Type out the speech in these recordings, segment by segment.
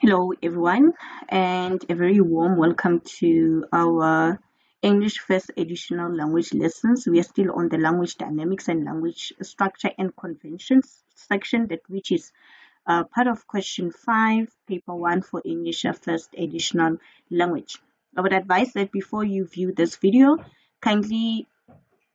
Hello, everyone, and a very warm welcome to our English First Additional Language lessons. We are still on the language dynamics and language structure and conventions section, which is part of question 5, paper 1 for English First Additional Language. I would advise that before you view this video, kindly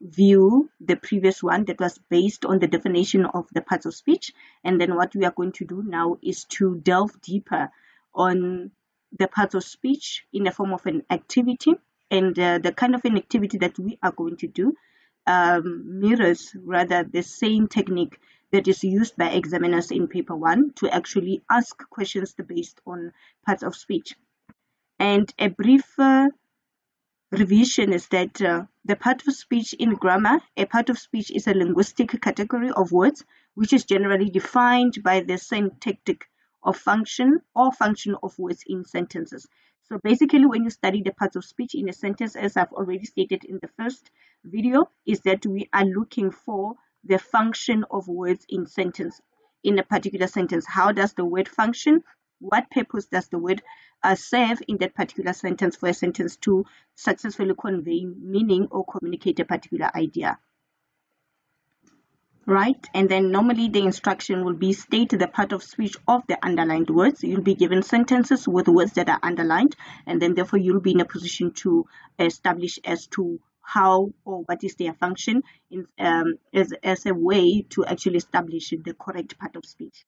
view the previous one that was based on the definition of the parts of speech, and then what we are going to do now is to delve deeper on the parts of speech in the form of an activity, and the kind of an activity that we are going to do mirrors rather the same technique that is used by examiners in paper 1 to actually ask questions based on parts of speech. And a brief revision is that the part of speech in grammar, a part of speech is a linguistic category of words which is generally defined by the syntactic of function or function of words in sentences. So basically, when you study the parts of speech in a sentence, as I've already stated in the first video, is that we are looking for the function of words in sentence, in a particular sentence. How does the word function? What purpose does the word serve in that particular sentence for a sentence to successfully convey meaning or communicate a particular idea? Right? And then normally the instruction will be state the part of speech of the underlined words. You'll be given sentences with words that are underlined, and then therefore you'll be in a position to establish as to how or what is their function as a way to actually establish the correct part of speech.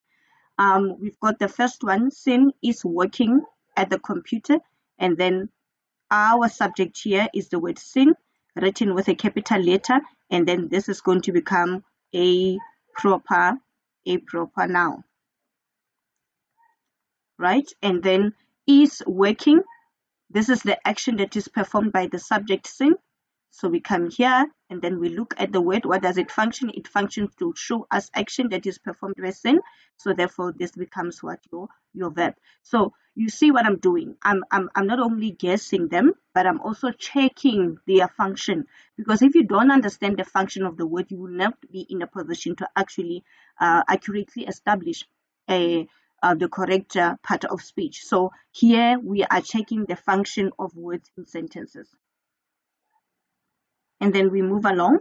We've got the first one, Sin is working at the computer, and then our subject here is the word sin, written with a capital letter, and then this is going to become a proper noun, right? And then is working, this is the action that is performed by the subject sin. So we come here and then we look at the word. What does it function? It functions to show us action that is performed by sin. So therefore this becomes what your verb. So you see what I'm doing. I'm not only guessing them, but I'm also checking their function. Because if you don't understand the function of the word, you will not be in a position to actually accurately establish the correct part of speech. So here we are checking the function of words in sentences. And then we move along.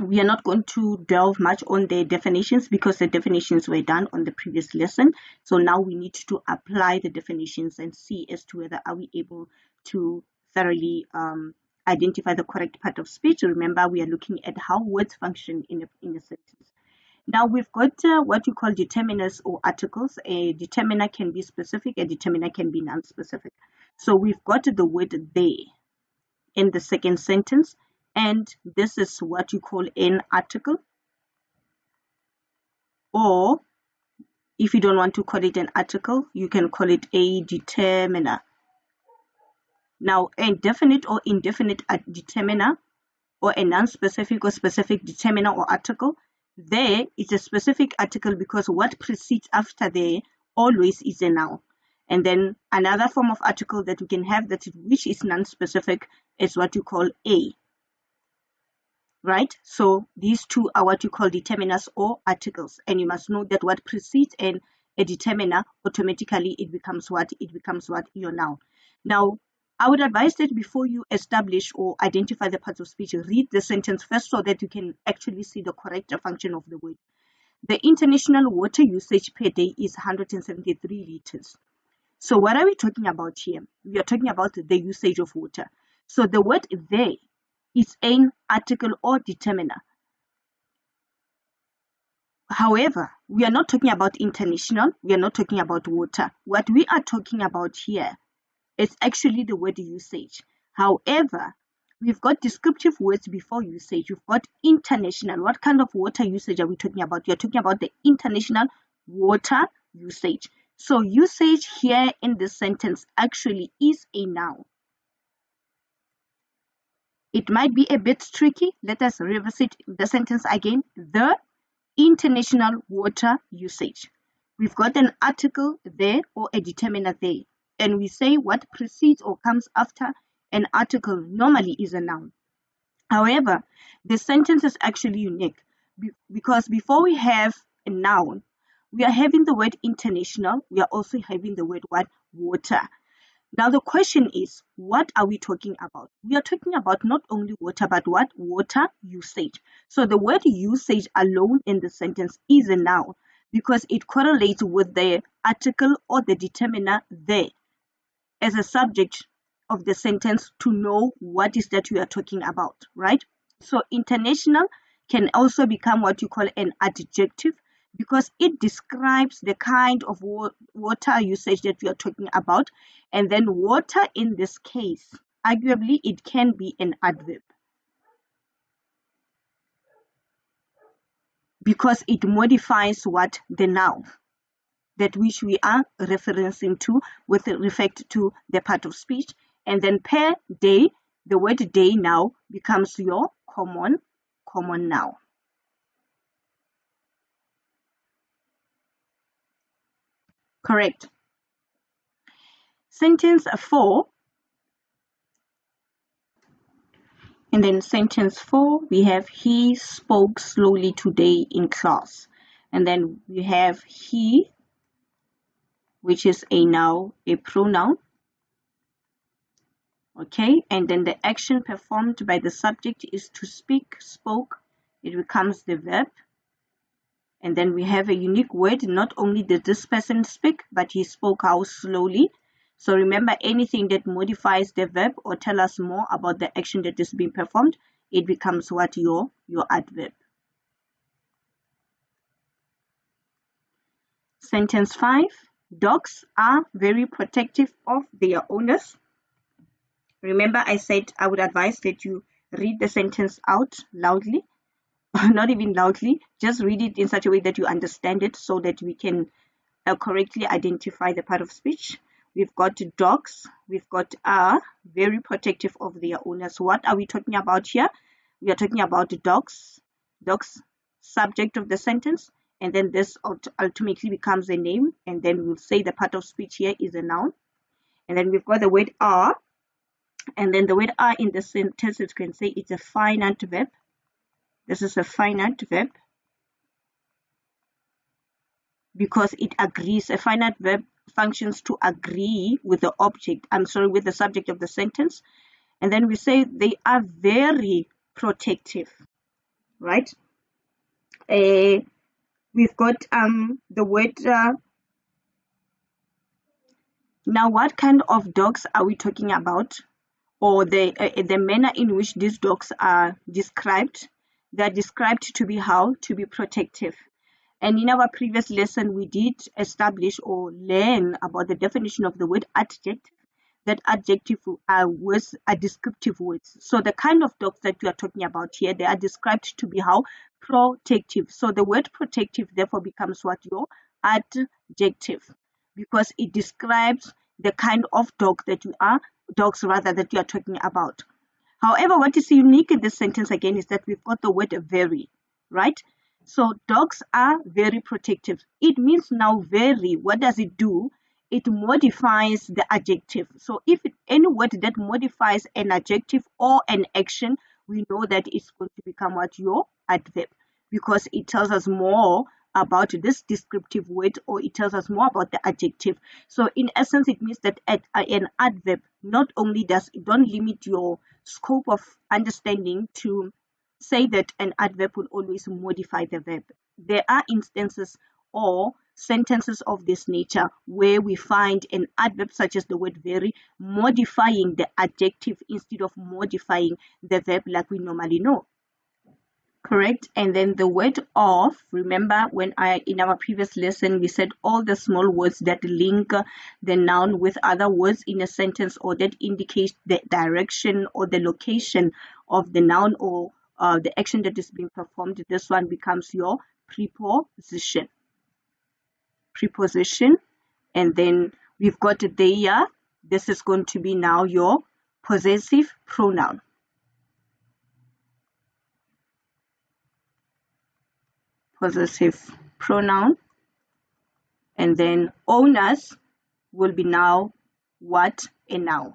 We are not going to delve much on the definitions because the definitions were done on the previous lesson. So now we need to apply the definitions and see as to whether are we able to thoroughly identify the correct part of speech. Remember, we are looking at how words function in a sentence. Now we've got what you call determiners or articles. A determiner can be specific, a determiner can be non-specific. So we've got the word they in the second sentence, and this is what you call an article, or if you don't want to call it an article, you can call it a determiner. Now, a definite or indefinite determiner, or a non-specific or specific determiner or article, there is a specific article because what precedes after there always is a noun. And then another form of article that we can have which is non-specific is what you call a. Right? So these two are what you call determiners or articles. And you must know that what precedes a determiner, automatically it becomes what? It becomes what? Your noun. Now, I would advise that before you establish or identify the parts of speech, read the sentence first so that you can actually see the correct function of the word. The international water usage per day is 173 liters. So what are we talking about here? We are talking about the usage of water. So the word they is an article or determiner. However, we are not talking about international. We are not talking about water. What we are talking about here is actually the word usage. However, we've got descriptive words before usage. We've got international. What kind of water usage are we talking about? We are talking about the international water usage. So usage here in this sentence actually is a noun. It might be a bit tricky. Let us revisit the sentence again. The international water usage. We've got an article there or a determiner there. And we say what precedes or comes after an article normally is a noun. However, the sentence is actually unique because before we have a noun, We are having the word international. We are also having the word what? Water. Now the question is, what are we talking about? We are talking about not only water, but what? Water usage. So the word usage alone in the sentence is a noun because it correlates with the article or the determiner there as a subject of the sentence to know what is that we are talking about, right? So international can also become what you call an adjective because it describes the kind of water usage that we are talking about. And then water in this case, arguably, it can be an adverb because it modifies what? The noun that which we are referencing to with respect to the part of speech. And then per day, the word day now becomes your common noun. Correct. Sentence 4. And then sentence 4, we have he spoke slowly today in class. And then we have he, which is a noun, a pronoun. Okay, and then the action performed by the subject is to speak, spoke. It becomes the verb. And then we have a unique word. Not only did this person speak, but he spoke how slowly. So remember, anything that modifies the verb or tell us more about the action that is being performed, it becomes what? Your adverb. Sentence 5. Dogs are very protective of their owners. Remember, I said I would advise that you read the sentence out loudly. Not even loudly, just read it in such a way that you understand it so that we can correctly identify the part of speech. We've got dogs, we've got are very protective of their owners. What are we talking about here? We are talking about dogs, subject of the sentence, and then this ultimately becomes a name, and then we'll say the part of speech here is a noun. And then we've got the word are, and then the word are in the sentence, you can say it's a finite verb. This is a finite verb because it agrees. A finite verb functions to agree with the with the subject of the sentence. And then we say they are very protective, right? We've got the word. Now, what kind of dogs are we talking about? Or the manner in which these dogs are described? They are described to be how? To be protective. And in our previous lesson, we did establish or learn about the definition of the word adjective. That adjective are descriptive words. So the kind of dogs that we are talking about here, they are described to be how? Protective. So the word protective therefore becomes what? Your adjective, because it describes the kind of dogs that you are talking about. However, what is unique in this sentence again is that we've got the word very, right? So dogs are very protective. It means now very. What does it do? It modifies the adjective. So if any word that modifies an adjective or an action, we know that it's going to become what? Your adverb, because it tells us more about this descriptive word, or it tells us more about the adjective. So in essence, it means that an adverb not only don't limit your scope of understanding to say that an adverb will always modify the verb. There are instances or sentences of this nature where we find an adverb such as the word very modifying the adjective instead of modifying the verb like we normally know. Correct. And then the word of, remember when in our previous lesson we said all the small words that link the noun with other words in a sentence, or that indicate the direction or the location of the noun or the action that is being performed. This one becomes your preposition. And then we've got their. This is going to be now your possessive pronoun. And then owners will be now what? A noun.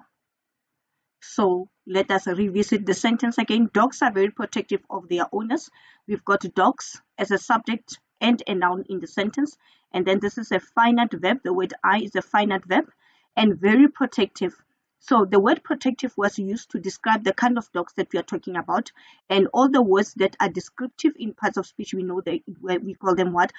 So let us revisit the sentence again. Dogs are very protective of their owners. We've got dogs as a subject and a noun in the sentence. And then this is a finite verb. The word I is a finite verb and very protective. So the word protective was used to describe the kind of dogs that we are talking about, and all the words that are descriptive in parts of speech, we know that we call them what?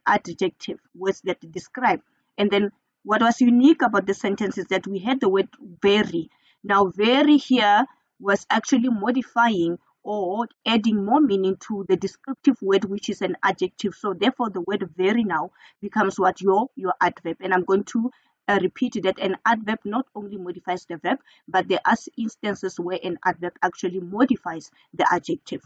Adjective, words that describe. And then what was unique about the sentence is that we had the word very. Now very here was actually modifying or adding more meaning to the descriptive word, which is an adjective. So therefore the word very now becomes what? Your adverb. And I'm going to repeat that an adverb not only modifies the verb, but there are instances where an adverb actually modifies the adjective.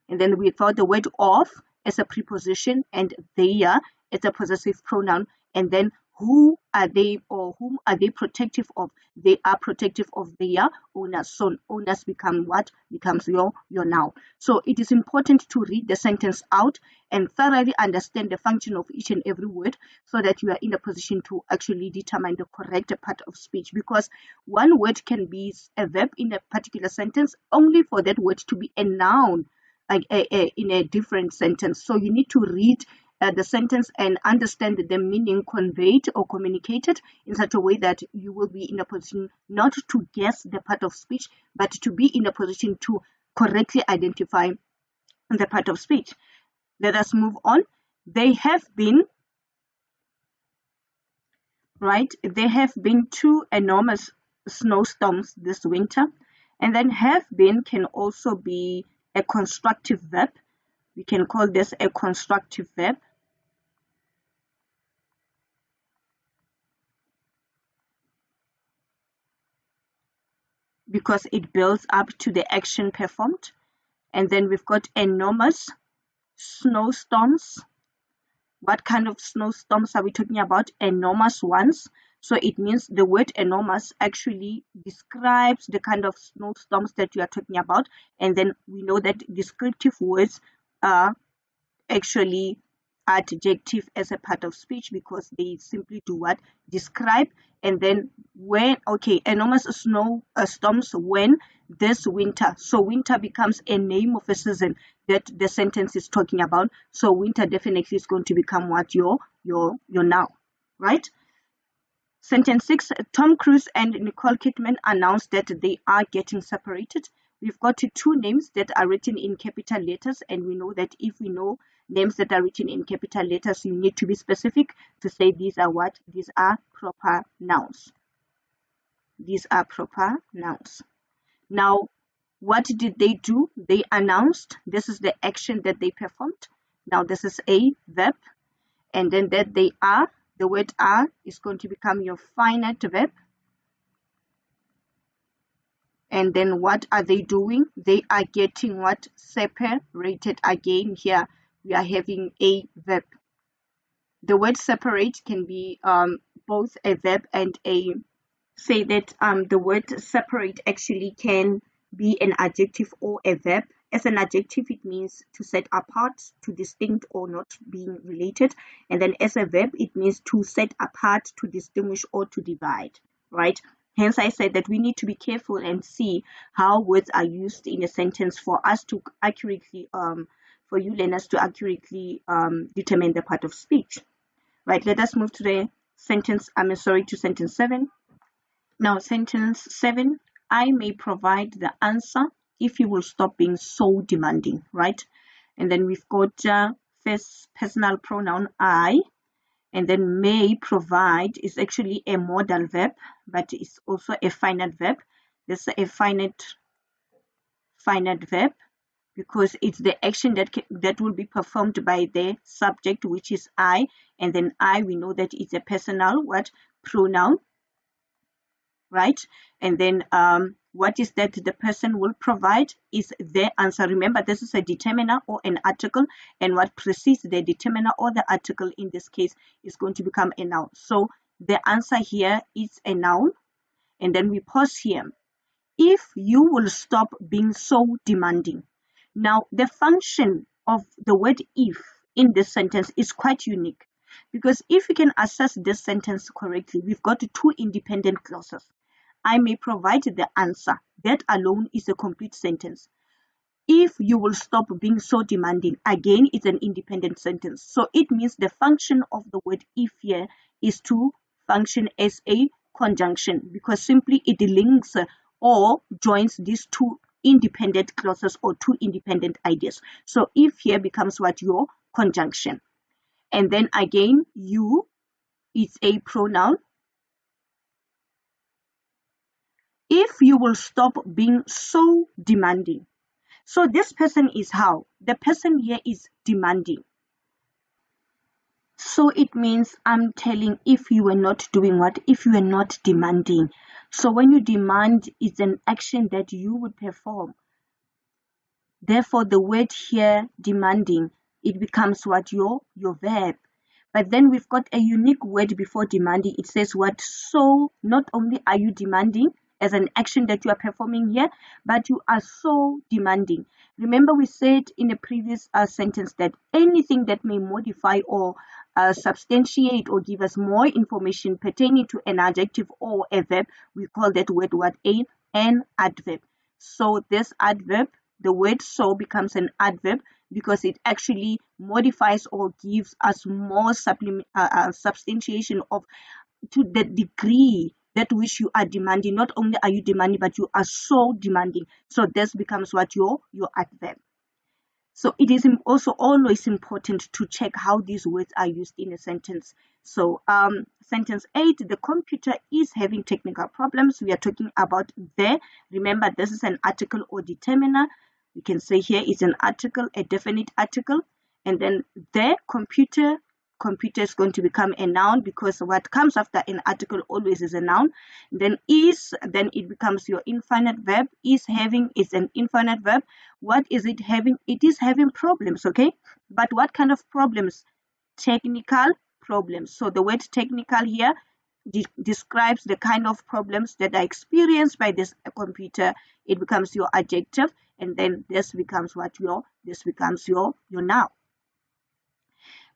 And then we thought the word of as a preposition and their as a possessive pronoun, and then who are they or whom are they protective of? They are protective of their owners. So owners become what? Becomes your noun. So it is important to read the sentence out and thoroughly understand the function of each and every word so that you are in a position to actually determine the correct part of speech, because one word can be a verb in a particular sentence only for that word to be a noun in a different sentence. So you need to read the sentence and understand the meaning conveyed or communicated in such a way that you will be in a position not to guess the part of speech, but to be in a position to correctly identify the part of speech. Let us move on. There have been two enormous snowstorms this winter. And then have been can also be a constructive verb. We can call this a constructive verb. Because it builds up to the action performed. And then we've got enormous snowstorms. What kind of snowstorms are we talking about? Enormous ones. So it means the word enormous actually describes the kind of snowstorms that you are talking about. And then we know that descriptive words are actually adjective as a part of speech because they simply do what? Describe. And then when, okay, enormous storms when this winter. So winter becomes a name of a season that the sentence is talking about. So winter definitely is going to become what? Your noun, right? Sentence 6, Tom Cruise and Nicole Kidman announced that they are getting separated. We've got two names that are written in capital letters, and we know that if we know names that are written in capital letters, you need to be specific to say these are what? These are proper nouns. These are proper nouns. Now, what did they do? They announced. This is the action that they performed. Now, this is a verb, and then that they are. The word are is going to become your finite verb. And then what are they doing? They are getting what? Separated. Again, here we are having a verb. The word separate can be both a verb and a, say that the word separate actually can be an adjective or a verb. As an adjective, it means to set apart, to distinct or not being related. And then as a verb, it means to set apart, to distinguish or to divide, right? Hence, I said that we need to be careful and see how words are used in a sentence for us to accurately, for you learners to accurately determine the part of speech. Right, let us move to the sentence, to sentence 7. Now, sentence 7, I may provide the answer if you will stop being so demanding, right? And then we've got first personal pronoun I, and then may provide is actually a modal verb, but it's also a finite verb. This is a finite verb because it's the action that will be performed by the subject, which is I, and then I, we know that it's a personal pronoun, right? And then what is that the person will provide is the answer. Remember, this is a determiner or an article, and what precedes the determiner or the article in this case is going to become a noun. So the answer here is a noun, and then we pause here. If you will stop being so demanding. Now, the function of the word if in this sentence is quite unique, because if we can assess this sentence correctly, we've got two independent clauses. I may provide the answer. That alone is a complete sentence. If you will stop being so demanding, again, it's an independent sentence. So it means the function of the word if here is to function as a conjunction, because simply it links or joins these two independent clauses or two independent ideas. So if here becomes what? Your conjunction. And then again, you is a pronoun. If you will stop being so demanding. So this person is how? The person here is demanding. So it means I'm telling if you were not doing what? If you were not demanding. So when you demand, it's an action that you would perform. Therefore, the word here, demanding, it becomes what? Your verb. But then we've got a unique word before demanding. It says what? So not only are you demanding as an action that you are performing here, but you are so demanding. Remember we said in a previous sentence that anything that may modify or substantiate or give us more information pertaining to an adjective or a verb, we call that word what? An adverb. So this adverb, the word so becomes an adverb because it actually modifies or gives us more substantiation of to the degree that which you are demanding. Not only are you demanding, but you are so demanding. So this becomes what? Your adverb. So it is also always important to check how these words are used in a sentence. So sentence 8, the computer is having technical problems. We are talking about the. Remember, this is an article or determiner. We can say here is an article, a definite article. And then the computer is going to become a noun because what comes after an article always is a noun. Then it becomes your infinite verb. Is having is an infinite verb. What is it having? It is having problems, okay? But what kind of problems? Technical problems. So the word technical here describes the kind of problems that are experienced by this computer. It becomes your adjective, and then this becomes what? Your noun.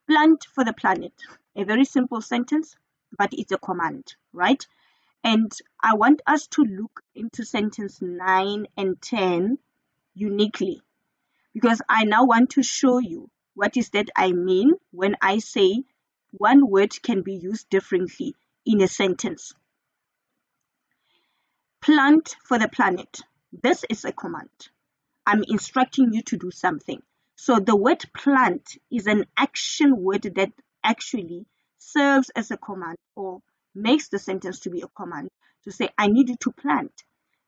Plant for the planet. A very simple sentence, but it's a command, right? And I want us to look into sentence 9 and 10 uniquely, because I now want to show you what is that I mean when I say one word can be used differently in a sentence. Plant for the planet. This is a command. I'm instructing you to do something. So the word plant is an action word that actually serves as a command or makes the sentence to be a command to say, I need you to plant.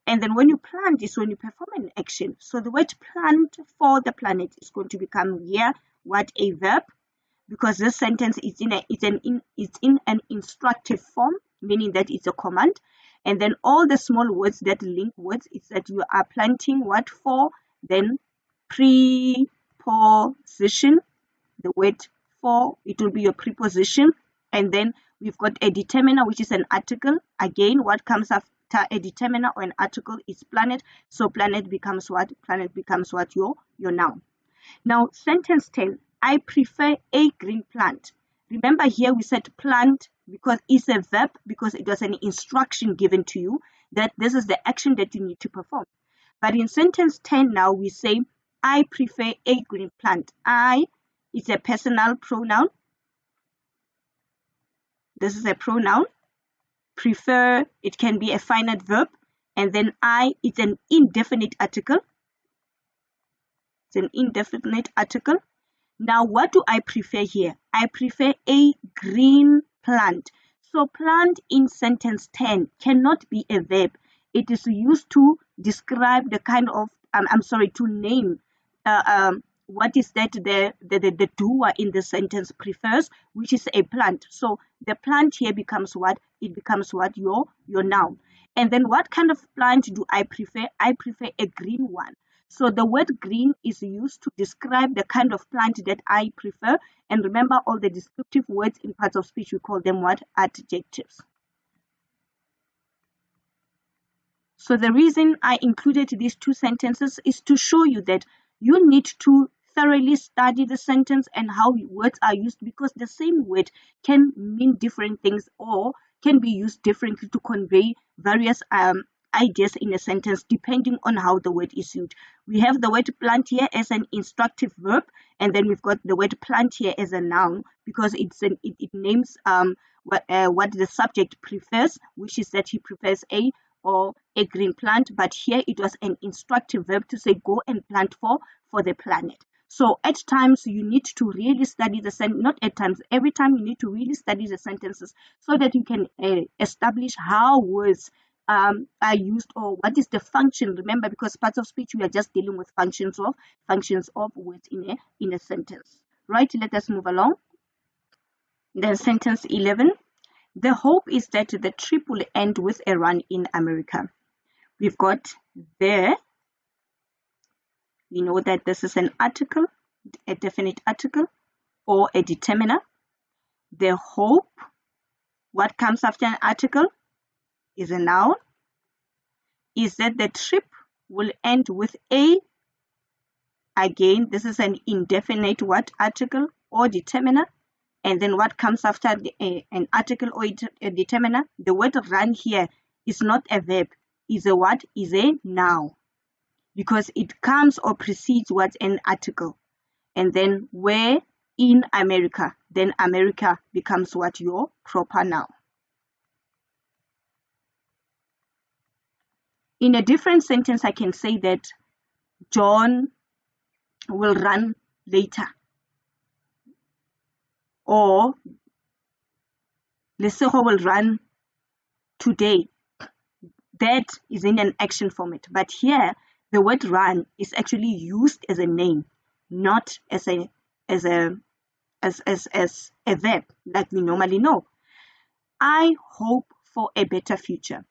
And then when you plant is when you perform an action. So the word plant for the planet is going to become here what? A verb, because this sentence is in an instructive form, meaning that it's a command. And then all the small words that link words is that you are planting what? For, then preposition. The word for, it will be your preposition. And then we've got a determiner, which is an article. Again, what comes after a determiner or an article is planet. So planet becomes what? Planet becomes what? Your noun. Now, sentence 10, I prefer a green plant. Remember here we said plant because it's a verb, because it was an instruction given to you that this is the action that you need to perform. But in sentence 10 now we say, I prefer a green plant. I is a personal pronoun. This is a pronoun. Prefer, it can be a finite verb. And then I, it's an indefinite article. It's an indefinite article. Now, what do I prefer here? I prefer a green plant. So plant in sentence 10 cannot be a verb. It is used to describe the kind of, to name what is that the doer in the sentence prefers, which is a plant. So the plant here becomes what? It becomes what? Your noun. And then what kind of plant do I prefer? I prefer a green one. So the word green is used to describe the kind of plant that I prefer. And remember, all the descriptive words in parts of speech, we call them what? Adjectives. So the reason I included these two sentences is to show you that you need to thoroughly study the sentence and how words are used, because the same word can mean different things or can be used differently to convey various ideas in a sentence depending on how the word is used. We have the word plant here as an instructive verb, and then we've got the word plant here as a noun because it names what the subject prefers, which is that he prefers a green plant. But here it was an instructive verb to say go and plant for the planet. So at times you need to really study the sentence, not at times, every time you need to really study the sentences so that you can establish how words are used or what is the function. Remember, because parts of speech we are just dealing with functions of words in a sentence. Right, let us move along. Then sentence 11. The hope is that the trip will end with a run in America. We've got there. We know that this is an article, a definite article, or a determiner. The hope, what comes after an article, is a noun. Is that the trip will end with a, again, this is an indefinite what article or determiner. And then what comes after an article or a determiner? The word run here is not a verb, is a what? Is a noun. Because it comes or precedes what's an article. And then where in America, then America becomes what? Your proper noun. In a different sentence, I can say that John will run later. Or Lesego will run today. That is in an action format. But here, the word run is actually used as a name, not as a verb like we normally know. I hope for a better future.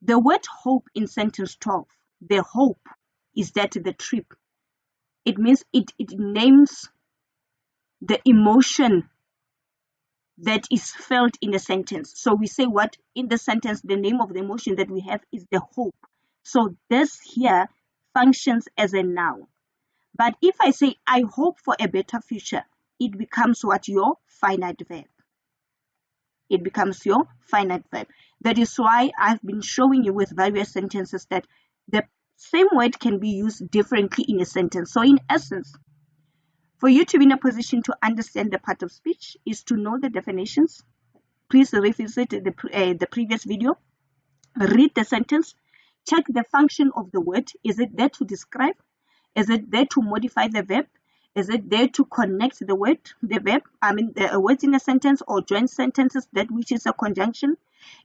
The word hope in sentence 12, the hope is that the trip. It means it names the emotion that is felt in a sentence. So we say what in the sentence, the name of the emotion that we have is the hope. So this here functions as a noun. But if I say I hope for a better future, it becomes what? Your finite verb. It becomes your finite verb. That is why I've been showing you with various sentences that the same word can be used differently in a sentence. So in essence, for you to be in a position to understand the part of speech is to know the definitions. Please revisit the previous video. Read the sentence. Check the function of the word. Is it there to describe? Is it there to modify the verb? Is it there to connect the words in a sentence or join sentences, that which is a conjunction?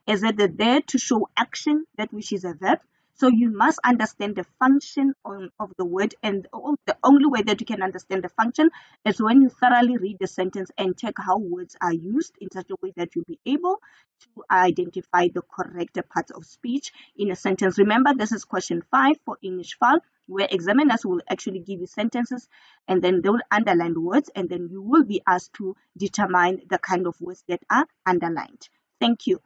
Is it there to show action, that which is a verb? So you must understand the function of the word, and the only way that you can understand the function is when you thoroughly read the sentence and check how words are used in such a way that you'll be able to identify the correct part of speech in a sentence. Remember, this is question 5 for English FAL, where examiners will actually give you sentences and then they will underline words, and then you will be asked to determine the kind of words that are underlined. Thank you.